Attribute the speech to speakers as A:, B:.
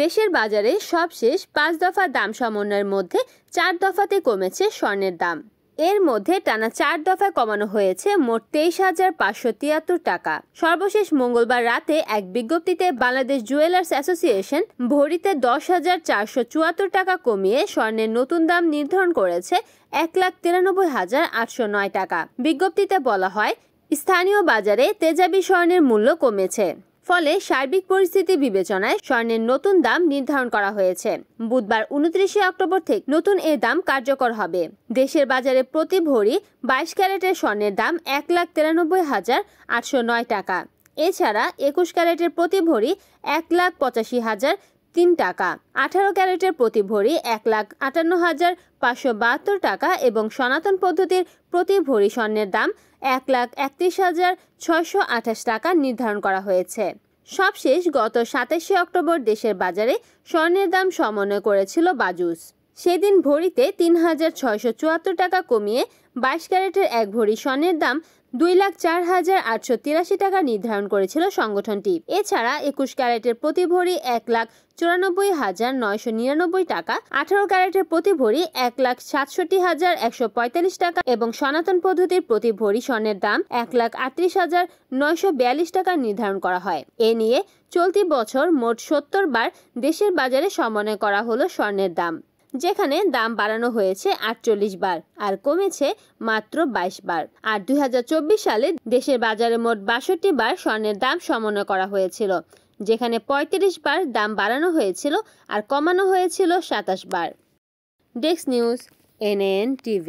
A: দেশের বাজারে সবশেষ ৫ দফা দাম সমন্বয়ের মধ্যে ৪ দফাতে কমেছে স্বর্ণের দাম। এর মধ্যে টানা ৪ দফায় কমানো হয়েছে মোট ২৩,৫৭৩ টাকা। সর্বশেষ মঙ্গলবার রাতে এক বিজ্ঞপ্তিতে বাংলাদেশ জুয়েলার্স অ্যাসোসিয়েশন ভরিতে ১০,৪৭৪ টাকা কমিয়ে স্বর্ণের নতুন দাম নির্ধারণ করেছে ১,৯৩,৮০৯ টাকা। বিজ্ঞপ্তিতে বলা হয়, স্থানীয় বাজারে তেজাবি স্বর্ণের মূল্য কমেছে, ফলে সার্বিক পরিস্থিতি বিবেচনায় স্বর্ণের নতুন দাম নির্ধারণ করা হয়েছে। বুধবার ২৯ অক্টোবর থেকে নতুন এ দাম কার্যকর হবে। দেশের বাজারে প্রতি ভরি ২২ ক্যারেটের স্বর্ণের দাম ১,৯৩,৮০৯ টাকা। এছাড়া ২১ ক্যারেটের প্রতি ভরি ১,৮৫,০০৩ টাকা, ১৮ ক্যারেটের প্রতি ভরি ১,৫৮,৫৭২ টাকা এবং সনাতন পদ্ধতির প্রতি ভরি স্বর্ণের দাম ১,৩১,৬২৮ টাকা নির্ধারণ করা হয়েছে। সবশেষ গত ২৭ অক্টোবর দেশের বাজারে স্বর্ণের দাম সমন্বয় করেছিল বাজুস। সেদিন ভরিতে ৩,৬৭৪ টাকা কমিয়ে ২২ ক্যারেটের এক ভরি স্বর্ণের দাম ২,০৪,৮৮৩ টাকা নির্ধারণ করেছিল সংগঠনটি। এছাড়া ২১ ক্যারেটের প্রতি ভরি ১,৯৪,৯৯৯ টাকা, ১৮ ক্যারেটের প্রতি ভরি ১,৬৭,১৪৫ টাকা এবং সনাতন পদ্ধতির প্রতি ভরি স্বর্ণের দাম ১,৩৮,৯৪২ টাকা নির্ধারণ করা হয়। এ নিয়ে চলতি বছর মোট ৭০ বার দেশের বাজারে সমন্বয় করা হলো স্বর্ণের দাম, যেখানে দাম বাড়ানো হয়েছে ৪৮ বার আর কমেছে মাত্র ২২ বার। আর ২০২৪ সালে দেশের বাজারে মোট ৬২ বার স্বর্ণের দাম সমন্বয় করা হয়েছিল, যেখানে ৩৫ বার দাম বাড়ানো হয়েছিল আর কমানো হয়েছিল ২৭ বার। Desk news, NAN TV।